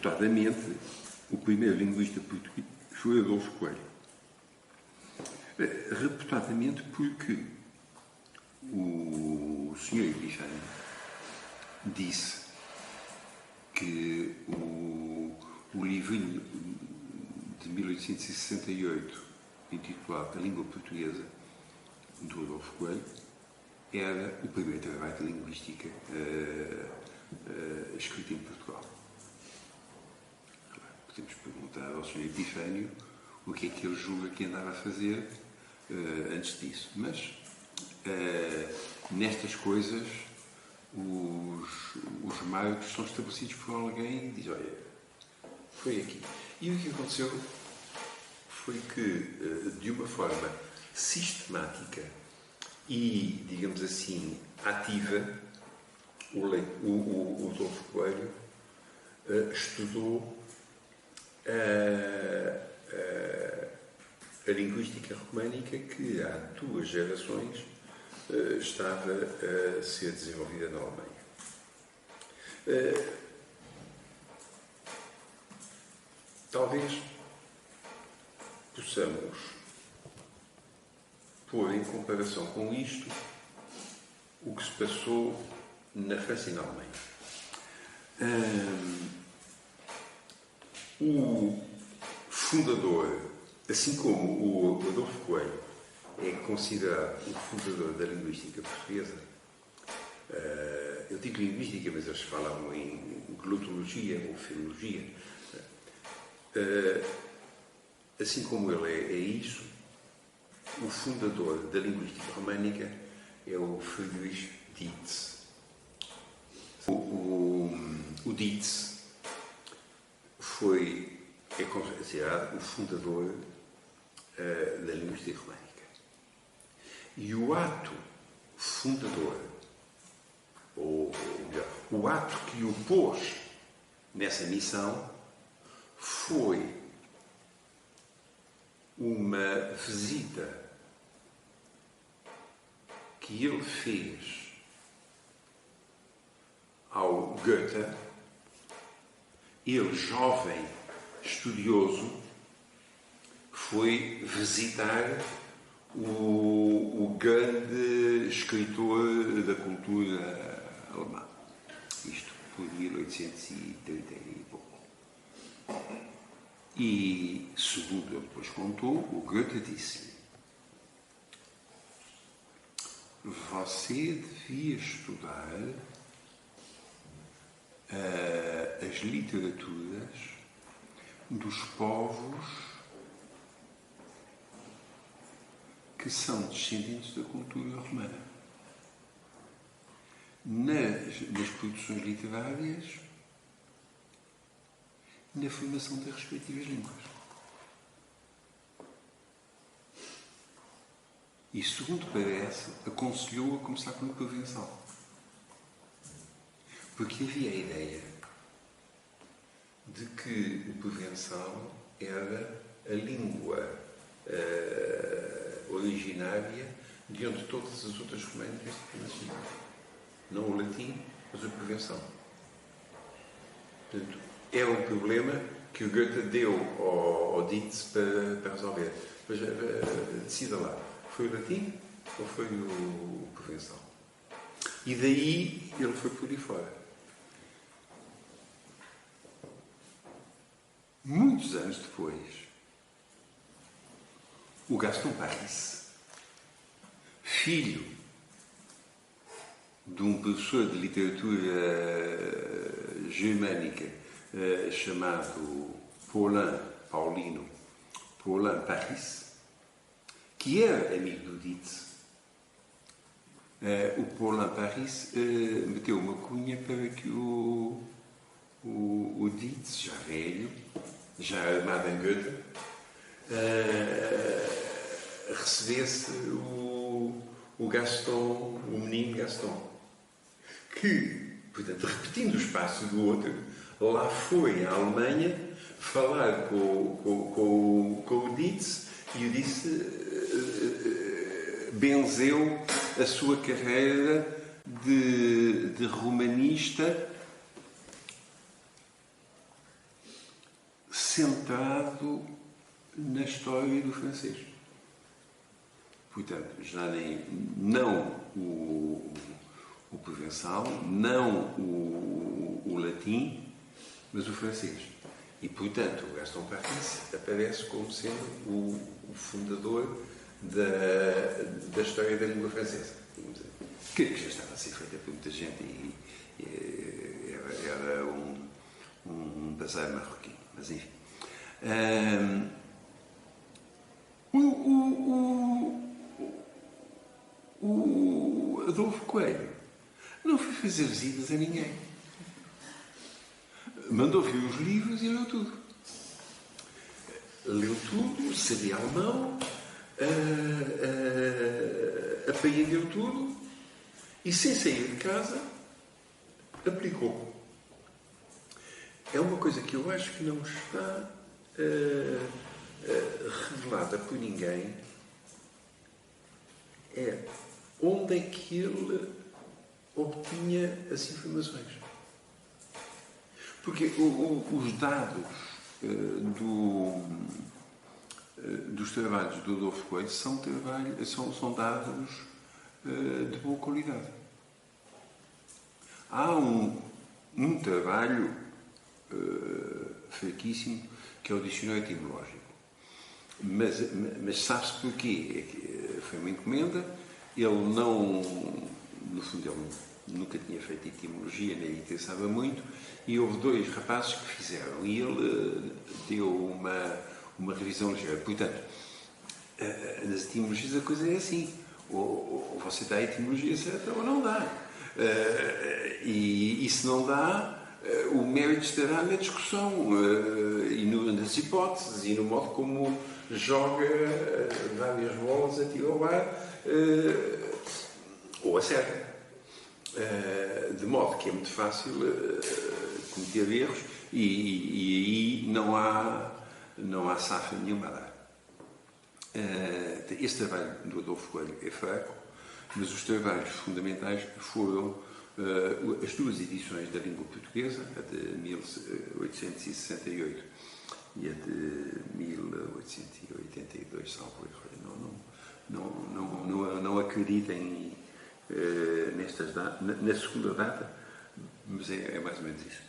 reputadamente, o primeiro linguista português foi Adolfo Coelho. Reputadamente porque o Sr. Epifânio disse que o livrinho de 1868, intitulado A Língua Portuguesa, do Adolfo Coelho, era o primeiro trabalho de linguística escrito em Portugal. Podemos perguntar ao Sr. Epifânio o que é que ele julga que andava a fazer antes disso. Mas, nestas coisas, os marcos são estabelecidos por alguém e diz, olha, foi aqui. E o que aconteceu foi que, de uma forma sistemática e, digamos assim, ativa, o Adolfo Coelho estudou a linguística românica que há 2 gerações estava a ser desenvolvida na Alemanha. Talvez possamos pôr em comparação com isto o que se passou na França e na Alemanha. O fundador, assim como o Adolfo Coelho é considerado o fundador da linguística portuguesa, eu digo linguística, mas eles falavam em glotologia ou filologia, assim como ele é isso, o fundador da linguística românica é o Friedrich Dietz. O Dietz é considerado o fundador da linguística românica. E o ato fundador, ou melhor, o ato que o pôs nessa missão foi uma visita que ele fez ao Goethe, ele, jovem, estudioso, foi visitar o grande escritor da cultura alemã. Isto por 1830 e pouco. E, segundo ele depois contou, o Goethe disse-lhe: você devia estudar as literaturas dos povos que são descendentes da cultura romana. Nas produções literárias, na formação das respectivas línguas. E, segundo parece, aconselhou a começar com o provençal. Porque havia a ideia de que o provençal era a língua originária de onde todas as outras românicas nasciam. Não o latim, mas o provençal. Portanto, é um problema que o Goethe deu ao Dietz para resolver. Mas decida lá, foi o latim ou foi o provençal? E daí ele foi por aí fora. Muitos anos depois, o Gaston Paris, filho de um professor de literatura germânica chamado Paulino Paris, que era amigo do Dietz, o Paulin Paris meteu uma cunha para que o Dietz, já velho, já armado em Goethe, recebesse o Gaston, o menino Gaston, que, portanto, repetindo os passos do outro, lá foi à Alemanha falar com o Dietz e o Dietz benzeu a sua carreira de romanista centrado na história do francês. Portanto, já não o provençal, não o latim, mas o francês. E, portanto, o Gaston Paris aparece como sendo o fundador da história da língua francesa, que já estava a ser feita por muita gente e era um bazar marroquino. Mas, enfim. O Adolfo Coelho não foi fazer visitas a ninguém. Mandou vir os livros e leu tudo. Leu tudo, sabia alemão, apreendeu tudo e, sem sair de casa, aplicou. É uma coisa que eu acho que não está revelada por ninguém. É onde é que ele obtinha as informações. Porque os dados dos trabalhos do Adolfo Coelho são dados de boa qualidade. Há um trabalho fraquíssimo que é o dicionário etimológico. Mas sabe-se porquê? Foi uma encomenda, ele não, no fundo, ele nunca tinha feito etimologia, nem lhe interessava muito, e houve dois rapazes que fizeram, e ele deu uma revisão ligeira. Portanto, nas etimologias a coisa é assim, ou você dá a etimologia certa ou não dá. E se não dá, o mérito estará na discussão, e nas hipóteses, e no modo como joga várias bolas, atira ao ar, ou acerta. De modo que é muito fácil cometer erros e aí não há safra nenhuma a dar. Este trabalho do Adolfo Coelho é fraco, mas os trabalhos fundamentais foram as duas edições da língua portuguesa, a de 1868 e a de 1882, salvo erro. Não acreditem na segunda data, mas é mais ou menos isso.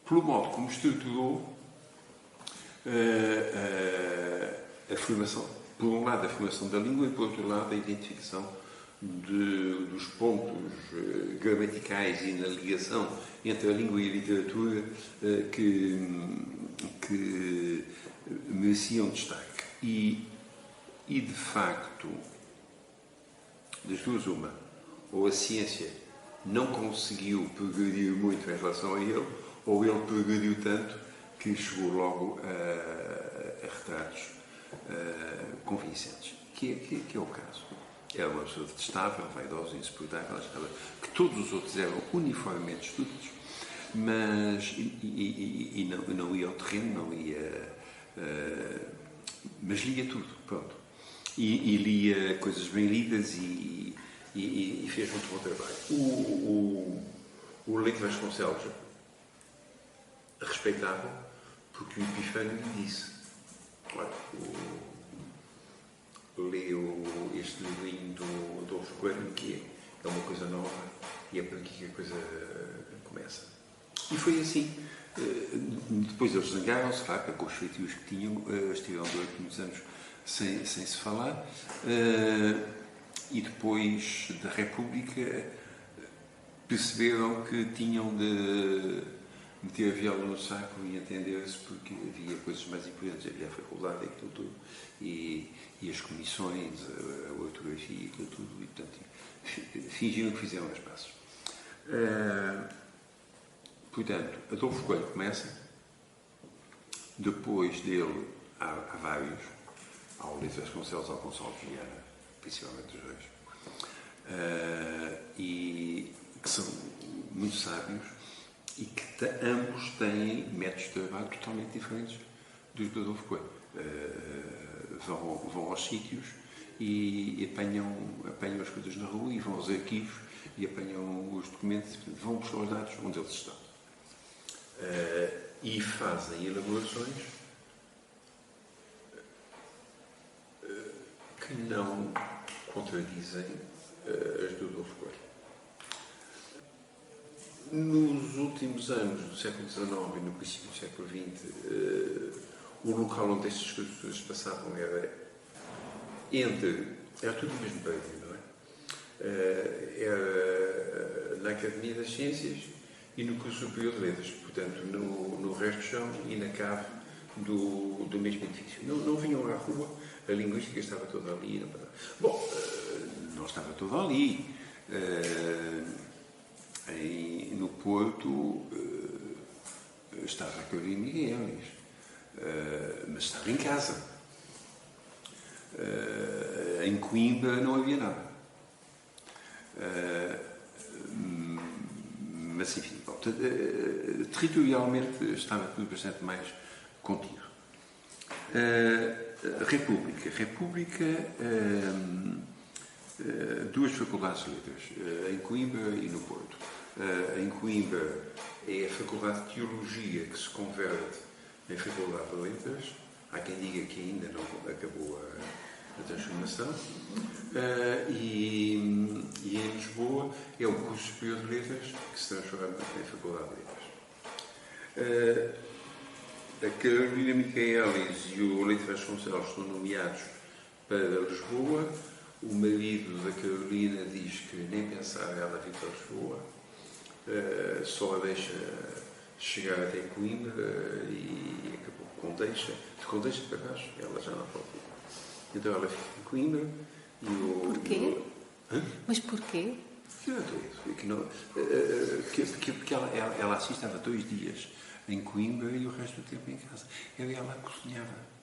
Pelo modo como estruturou a formação, por um lado a formação da língua e por outro lado a identificação dos pontos gramaticais e na ligação entre a língua e a literatura que mereciam destaque. E de facto, das duas uma, ou a ciência não conseguiu progredir muito em relação a ele, ou ele progrediu tanto que chegou logo a retratos convincentes, que é o caso. Era uma pessoa detestável, vaidosa, insuportável, achava que todos os outros eram uniformemente estúpidos, mas não ia ao terreno, não ia, mas lia tudo, pronto. E lia coisas bem lidas e fez muito bom trabalho. O Leite Vasconcelos respeitava porque o Epifânio lhe disse: olha, leu este livrinho do Adolfo Coelho, que é uma coisa nova e é por aqui que a coisa começa. E foi assim. Depois eles zangaram-se, claro, com os feitios que tinham, estiveram durante muitos anos sem se falar, e depois da República perceberam que tinham de meter a viola no saco e entender-se, porque havia coisas mais importantes, havia a faculdade, aquilo tudo, e as comissões, a ortografia, aquilo tudo, e portanto fingiram que fizeram as passos. Portanto, Adolfo Coelho começa, depois dele há vários, ao Leite Vasconcelos, ao Gonçalves Viana, principalmente os dois, e que são muito sábios e que ambos têm métodos de trabalho totalmente diferentes dos do Adolfo Coelho. Vão aos sítios e apanham as coisas na rua e vão aos arquivos e apanham os documentos, vão buscar os dados onde eles estão. e fazem elaborações que não contradizem as do Adolfo Coelho. Nos últimos anos do século XIX e no princípio do século XX, o local onde estas coisas passavam era tudo o mesmo prédio, não é? Era na Academia das Ciências e no Curso Superior de Letras, portanto, no resto do chão e na cave do mesmo edifício. Não vinham à rua, a linguística estava toda ali. Bom, não estava toda ali. No Porto estava a Carolina Miguelis, mas estava em casa. Em Coimbra não havia nada. Mas enfim, territorialmente estava tudo bastante mais contido. República, duas faculdades de letras, em Coimbra e no Porto. Em Coimbra é a Faculdade de Teologia que se converte em Faculdade de Letras. Há quem diga que ainda não acabou a transformação. E em Lisboa é o Curso Superior de Letras que se transforma em Faculdade de Letras. A Carolina Micaelis e o Leite Vasconcelos estão nomeados para Lisboa. O marido da Carolina diz que nem pensar ela vir para Lisboa, só a deixa chegar até Coimbra e acabou com Condeixa. De Condeixa para baixo, ela já não pode ir. Então ela fica em Coimbra e o... Porquê? Mas porquê? Porque ela assiste, estava 2 dias em Coimbra e o resto do tempo em casa. Ela cozinhava.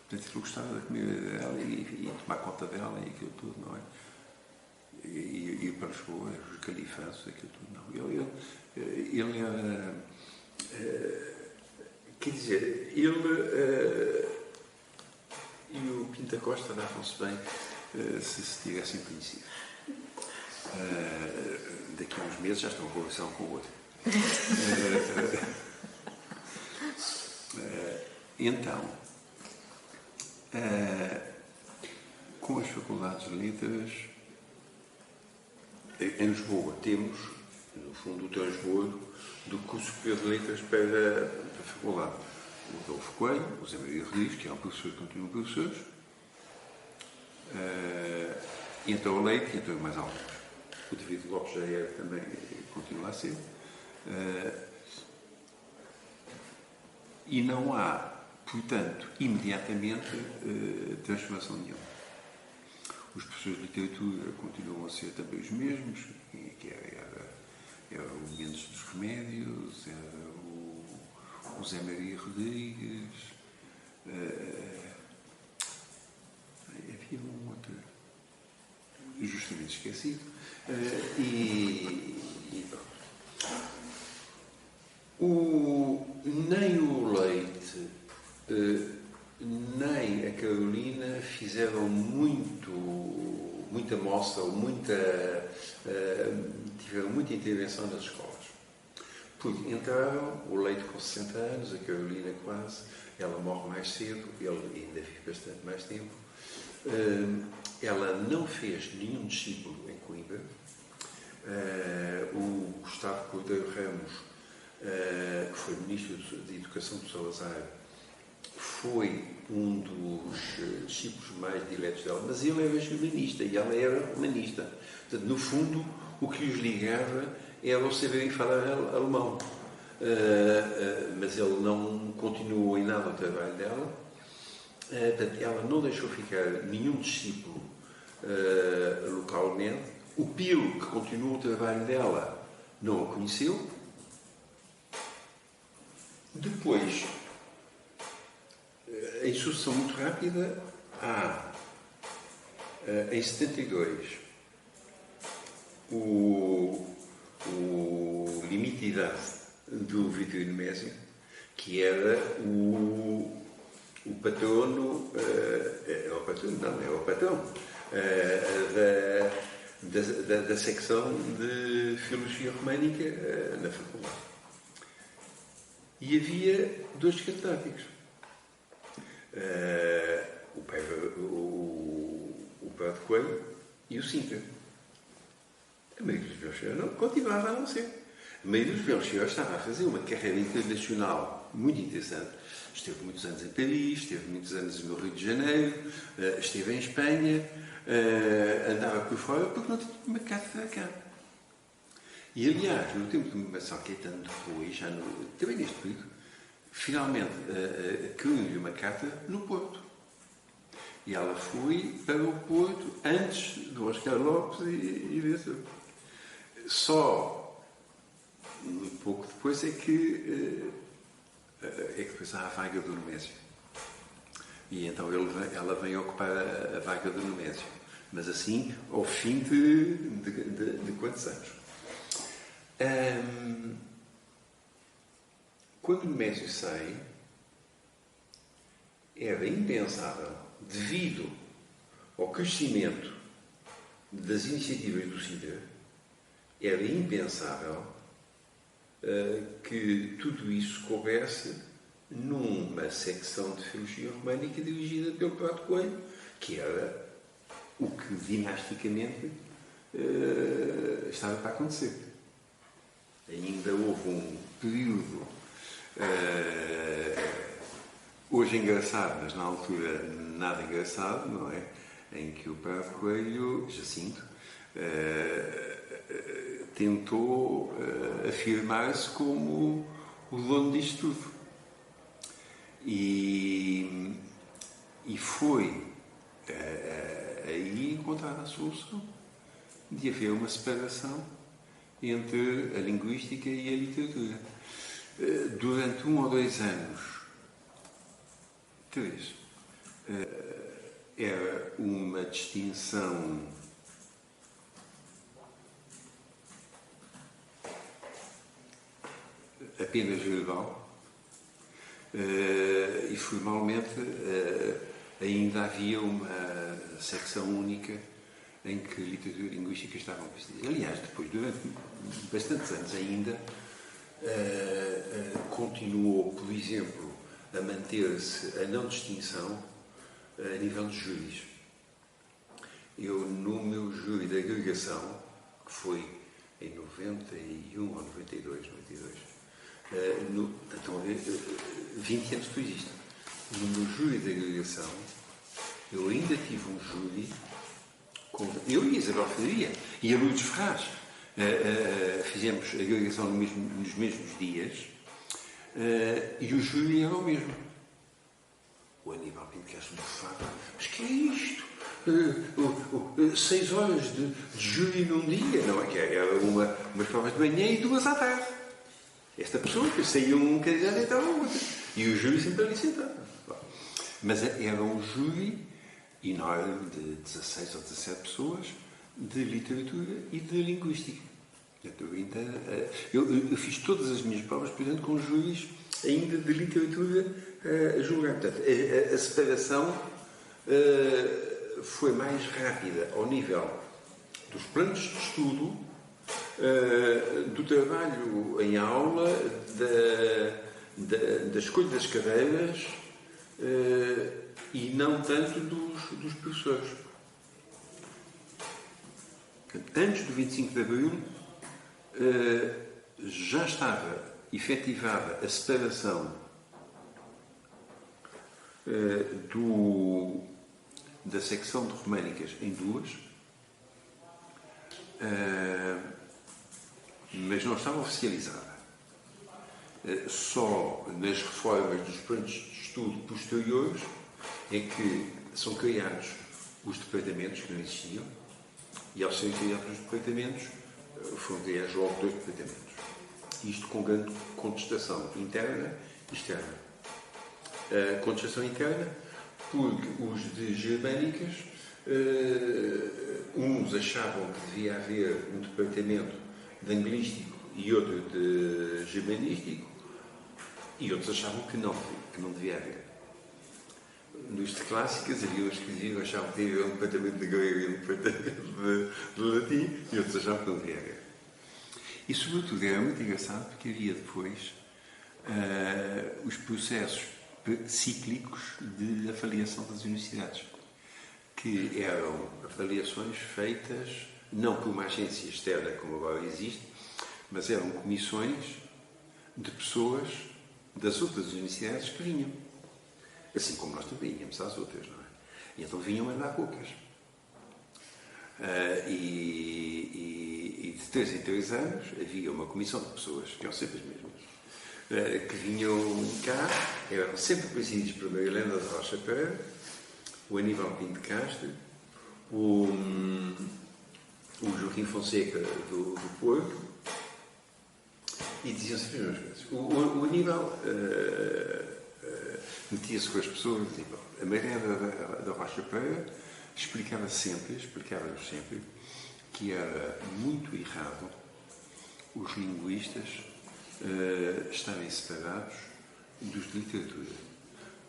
Portanto, ele gostava da comida dela e tomar conta dela e aquilo tudo, não é? E ir para Lisboa, os califanços, aquilo tudo, não. Ele era... quer dizer, ele e o Pinta Costa davam-se bem se tivessem conhecido. Daqui a uns meses já estão em relação com o outro. Então, com as faculdades de letras, em Lisboa temos, no fundo, o transbordo do Curso Superior de Letras para a faculdade. O Adolfo Coelho, o Zé Maria Rodrigues, que é um professor que continua professores, e então o Leite, e então mais alguns. O David Lopes já era também, continua a ser. E não há, portanto, imediatamente, transformação nenhuma. Os professores de literatura continuam a ser também os mesmos, que era o Mendes dos Remédios, era o Zé Maria Rodrigues, havia um outro, justamente esquecido, nem o Leite nem a Carolina fizeram muita mostra ou tiveram muita intervenção nas escolas. Porque entraram, o Leite com 60 anos, a Carolina quase, ela morre mais cedo, ele ainda vive bastante mais tempo. Ela não fez nenhum discípulo em Coimbra. O Gustavo Cordeiro Ramos, que foi Ministro de Educação de Salazar, foi um dos discípulos mais diletos dela, mas ele era germanista e ela era humanista. Portanto, no fundo, o que os ligava era o saberem falar alemão. Mas ele não continuou em nada o trabalho dela. Portanto, ela não deixou ficar nenhum discípulo localmente. O Pilo, que continuou o trabalho dela, não a conheceu. Depois, em sucessão muito rápida, há, em 72, o limite de idade do Vitorino Mésio, que era o patrono, é o patrão da secção de Filologia Românica na faculdade. E havia dois catedráticos. O Prado Coelho e o Sintra. A Maria dos Belchior não continuava a não ser. A Maria dos Belchior estava a fazer uma carreira internacional muito interessante. Esteve muitos anos em Paris, esteve muitos anos no Rio de Janeiro, esteve em Espanha, andava por fora porque não tinha uma cátedra cá. E, aliás, no tempo de Marcelo Caetano depois, também neste período, finalmente criou-lhe uma cátedra no Porto. E ela foi para o Porto antes do Oscar Lopes e desse. Só muito pouco depois é que depois há a vaga do Nemésio. E então ela vem ocupar a vaga do Nemésio. Mas assim, ao fim de quantos anos? Quando o Nemésio sai, era impensável, devido ao crescimento das iniciativas do Sintra, era impensável que tudo isso coubesse numa secção de Filologia Românica dirigida pelo Prado Coelho, que era o que dinasticamente estava para acontecer. Ainda houve um período hoje engraçado, mas na altura nada engraçado, não é? Em que o Prado Coelho, Jacinto, tentou afirmar-se como o dono disto tudo. E foi aí encontrada a solução de haver uma separação entre a linguística e a literatura. Durante 1 ou 2 anos, 3, era uma distinção apenas verbal e formalmente ainda havia uma secção única em que literatura e linguística estavam vestidas. Aliás, depois, durante bastantes anos ainda, continuou, por exemplo, a manter-se a não distinção a nível de júris. Eu, no meu júri de agregação, que foi em 91 ou 92, então, 20 anos depois disto, no meu júri de agregação, eu ainda tive um júri com eu e a Isabel Faria e a Lourdes Ferraz. Fizemos a agregação nos mesmos dias e o júri era o mesmo. O Aníbal Pinto Castro bufava. Mas que é isto? 6 horas de júri num dia? Não, é que era umas provas de manhã e 2 à tarde. Esta pessoa que saía um candidato e estava outra. E o júri sempre ali sentado. Mas era um júri enorme de 16 ou 17 pessoas de literatura e de linguística. Eu fiz todas as minhas provas, por exemplo, com júris ainda de literatura a julgar. Portanto, a separação foi mais rápida ao nível dos planos de estudo, do trabalho em aula, da escolha das cadeiras e não tanto dos professores. Antes do 25 de Abril já estava efetivada a separação da secção de românicas em 2, mas não estava oficializada. Só nas reformas dos planos de estudo posteriores é que são criados os departamentos que não existiam, e ao serem criados os departamentos foram criados logo 2 departamentos. Isto com grande contestação interna e externa. Contestação interna porque os de germânicas, uns achavam que devia haver um departamento de anglístico e outro de germanístico, e outros achavam que não devia haver. Nos de clássicas havia uns que achavam que devia haver um departamento de grego e um departamento de latim, e outros achavam que não devia haver. E sobretudo era muito engraçado porque havia depois os processos cíclicos de avaliação das universidades, que eram avaliações feitas não por uma agência externa como agora existe, mas eram comissões de pessoas das outras universidades que vinham. Assim como nós também íamos às outras, não é? E então vinham a dar bocas. E de 3 em 3 anos havia uma comissão de pessoas, que eram sempre as mesmas, que vinham cá, eram sempre presididos por Maria Helena de Rocha Pereira, o Aníbal Pinto de Castro, o Joaquim Fonseca do Porto, e diziam sempre as mesmas coisas. O Aníbal metia-se com as pessoas e bom, a Maria Helena da Rocha Pereira explicava-nos sempre que era muito errado os linguistas estarem separados dos de literatura,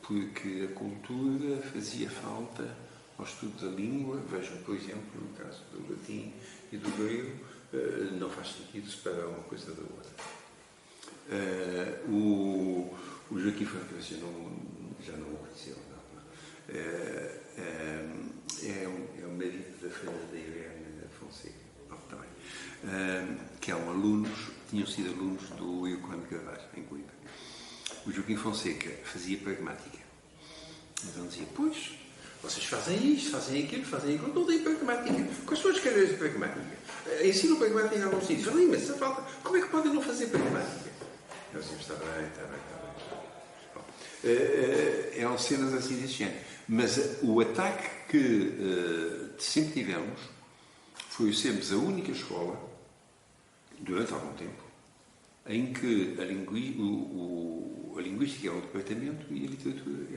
porque a cultura fazia falta ao estudo da língua. Vejam, por exemplo, no caso do latim e do grego, não faz sentido separar uma coisa da outra. O Joaquim Fonseca já não o conheceu, não. É o marido da filha da Irene Fonseca, também, que tinham sido alunos do Euclano Carvalho, em Coimbra. O Joaquim Fonseca fazia pragmática. Então dizia, pois, vocês fazem isto, fazem aquilo, não têm pragmática. Quais são as cadeiras de pragmática? Ensinam pragmática em alguns sítios. Falei, mas essa falta, como é que podem não fazer pragmática? Eu dizia, está bem. Bom, eram cenas assim deste género. Mas o ataque que sempre tivemos foi sermos a única escola, durante algum tempo, em que a linguística era um departamento e a literatura